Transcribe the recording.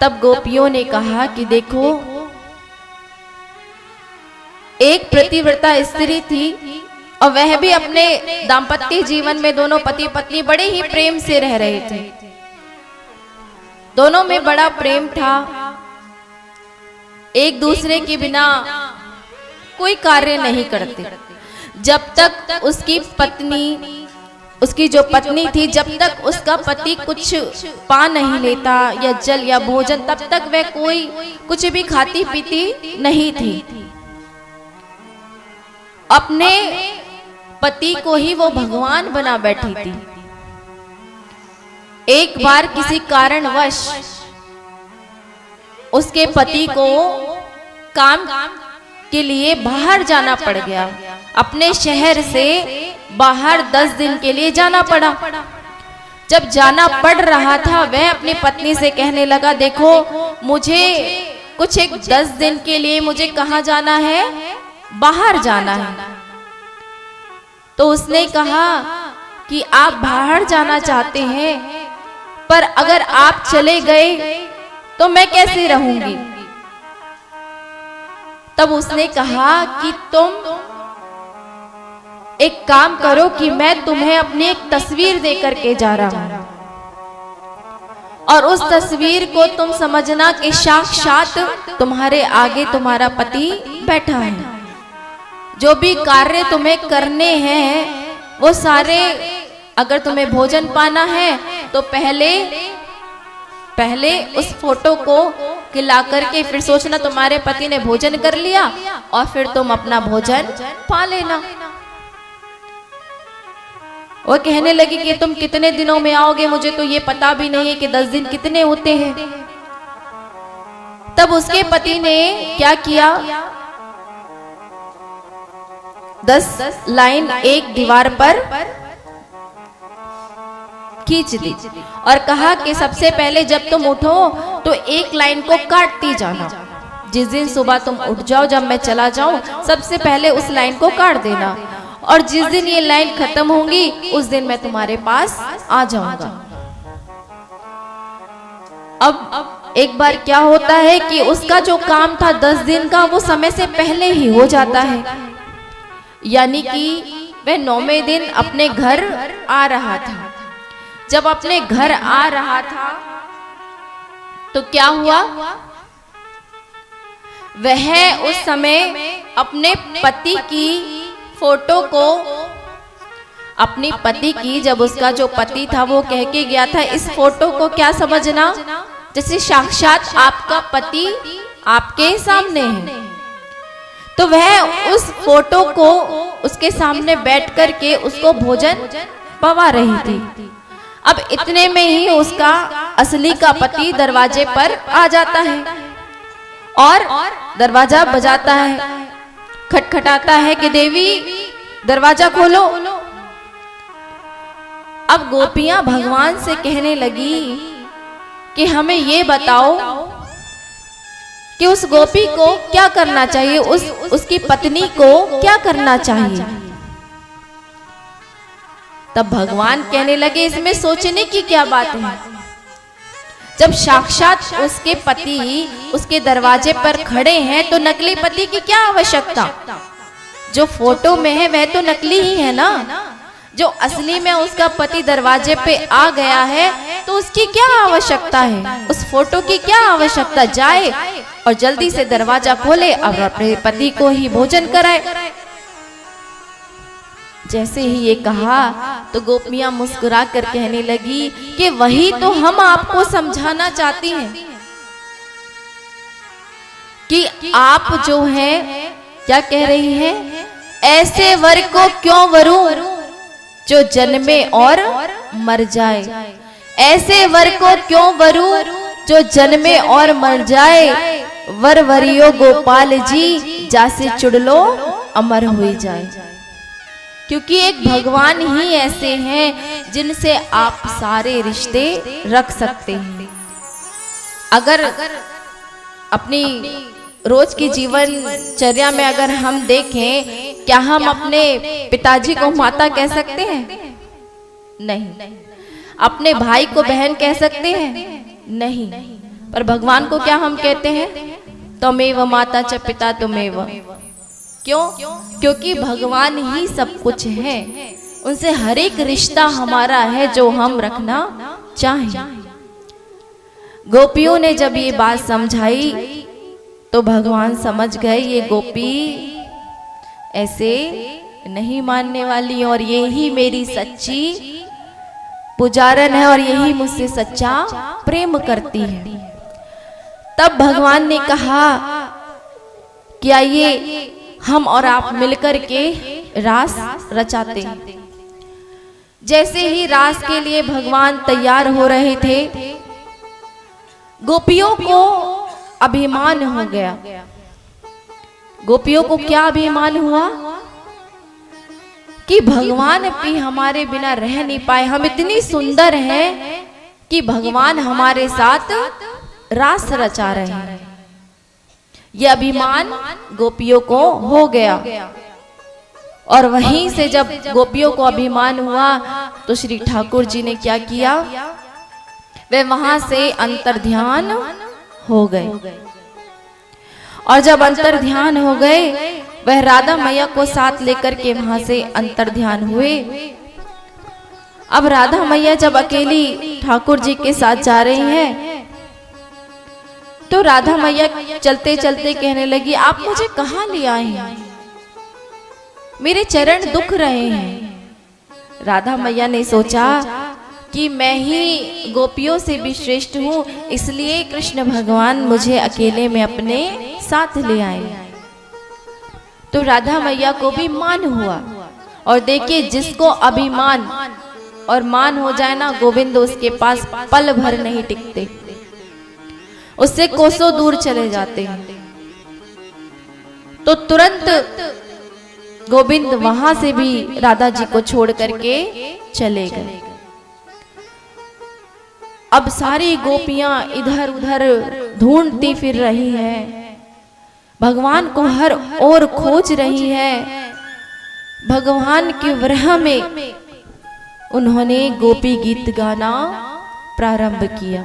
तब गोपियों ने कहा कि देखो, एक पतिव्रता स्त्री थी और वह भी अपने दाम्पत्य जीवन में दोनों पति पत्नी बड़े ही प्रेम से रह रहे थे। दोनों में बड़ा प्रेम था, एक दूसरे के बिना कोई कार्य नहीं करते। जब तक उसकी जो पत्नी थी, जब तक उसका पति कुछ पा नहीं लेता या जल या भोजन, तब तक वह कोई कुछ भी खाती पीती नहीं थी। अपने पति को ही वो भगवान बना बैठी थी। एक बार किसी कारणवश उसके पति को काम के लिए बाहर जाना पड़ गया। अपने शहर से बाहर 10 दिन के लिए जाना पड़ा। जब जाना पड़ रहा था, वह अपनी पत्नी से कहने लगा, देखो मुझे कुछ एक 10 दिन के लिए मुझे कहाँ जाना है, बाहर जाना है। तो उसने कहा कि आप बाहर जाना चाहते हैं, पर अगर आप चले गए तो मैं कैसे रहूंगी। तब उसने कहा कि तुम एक काम करो कि मैं तुम्हें अपनी एक तस्वीर दे करके जा रहा हूं, और उस तस्वीर को तुम समझना कि साक्षात तुम्हारे आगे तुम्हारा पति बैठा है। जो भी कार्य तुम्हें करने हैं वो सारे, अगर तुम्हें भोजन पाना है तो पहले उस फोटो को खिला करके फिर सोचना तुम्हारे पति ने भोजन कर लिया, और फिर तुम अपना भोजन पा लेना। वो कहने लगी कि तुम कितने दिनों में आओगे, मुझे तो ये पता भी नहीं है कि 10 दिन कितने होते हैं। तब उसके पति ने क्या किया, 10 लाइन एक दीवार पर खींच दी और कहा कि सबसे पहले जब तुम उठो तो एक लाइन को काटती जाना। जिस दिन सुबह तुम उठ जाओ, जब मैं चला जाऊं, सबसे पहले उस लाइन को काट देना, और जिस दिन ये लाइन खत्म होगी उस दिन मैं तुम्हारे पास आ जाऊंगा। अब एक बार क्या होता है कि उसका जो काम था 10 दिन का, वो समय से पहले ही हो जाता है। यानी कि वह 9वें दिन अपने घर आ रहा था। जब अपने घर आ रहा था तो क्या हुआ, वह उस समय अपने पति की फोटो को, अपनी पति की, जब उसका जो पति था वो कह के गया था, इस फोटो को क्या समझना, जैसे साक्षात आपका पति आपके सामने है। तो वह उस फोटो को उसके सामने बैठ करके उसको भोजन पवा रही थी। अब इतने में ही उसका असली का पति दरवाजे पर आ जाता है और दरवाजा बजाता है, खटखटाता है कि देवी दरवाजा खोलो। अब गोपियां भगवान से कहने लगी कि हमें ये बताओ कि उस गोपी को क्या करना चाहिए, उसकी पत्नी को क्या करना चाहिए। तब भगवान कहने लगे, इसमें सोचने की क्या बात है। जब साक्षात उसके पति उसके दरवाजे पर खड़े हैं तो नकली पति की क्या आवश्यकता। जो फोटो में है वह तो नकली ही है ना। जो असली में उसका पति दरवाजे पे आ गया है तो उसकी क्या आवश्यकता है, उस फोटो की क्या आवश्यकता। जाए और जल्दी से दरवाजा खोले और अपने पति को ही भोजन कराए। जैसे ही ये कहा तो गोपियां मुस्कुरा कर कहने लगी कि वही तो हम आपको समझाना चाहती हैं कि आप जो हैं, क्या कह रही हैं, ऐसे वर को क्यों वरूं जो जन्मे और मर जाए। ऐसे वर को क्यों वरूं जो जन्मे और मर जाए। वर वरियो गोपाल जी जासे चुड़लो अमर हो जाए। क्योंकि एक भगवान ही ऐसे हैं जिनसे आप सारे रिश्ते रख सकते हैं। अगर अपनी रोज की जीवनचर्या में अगर हम देखें, क्या हम अपने पिताजी को माता कह सकते हैं? नहीं। अपने भाई को बहन कह सकते हैं? नहीं। पर भगवान को क्या हम कहते हैं? त्वमेव माता च पिता त्वमेव। क्यों? क्योंकि भगवान ही सब कुछ है, उनसे हर एक रिश्ता हमारा है जो हम रखना चाहें। गोपियों ने जब ये बात समझाई तो भगवान समझ गए ये गोपी ऐसे नहीं मानने वाली, और यही मेरी सच्ची पुजारन है और यही मुझसे सच्चा प्रेम करती है। तब भगवान ने कहा कि आइए हम और आप मिलकर के रास रचाते हैं। जैसे ही रास के लिए भगवान तैयार हो रहे थे, गोपियों को अभिमान हो गया। गोपियों को क्या अभिमान हुआ कि भगवान भी हमारे बिना रह नहीं पाए, हम इतनी सुंदर हैं कि भगवान हमारे साथ रास रचा रहे हैं। यह अभिमान गोपियों को हो गया, और वहीं से जब गोपियों को अभिमान हुआ तो श्री ठाकुर जी ने क्या किया, वे वहां से अंतर्ध्यान हो गए। और जब अंतर्ध्यान हो गए, वह राधा मैया को साथ लेकर के वहां से अंतर्ध्यान हुए। अब राधा मैया जब अकेली ठाकुर जी के साथ जा रही हैं, तो राधा मैया चलते चलते कहने लगी, आप मुझे कहाँ ले आए हैं? मेरे चरण दुख रहे हैं। राधा मैया ने सोचा कि मैं ही गोपियों से भी श्रेष्ठ हूँ, इसलिए कृष्ण भगवान मुझे अकेले में अपने साथ ले आए। तो राधा मैया को भी मान हुआ। और देखिए, जिसको अभिमान और मान हो जाए ना गोविंद, उसके पास पल भर नहीं टिकते, उससे कोसों दूर चले जाते हैं। तो तुरंत गोविंद वहां से भी राधा जी को छोड़ करके चले गए। अब सारी गोपियां इधर उधर ढूंढती फिर रही हैं, भगवान को हर ओर खोज रही है। भगवान के विरह में उन्होंने गोपी गीत गाना प्रारंभ किया।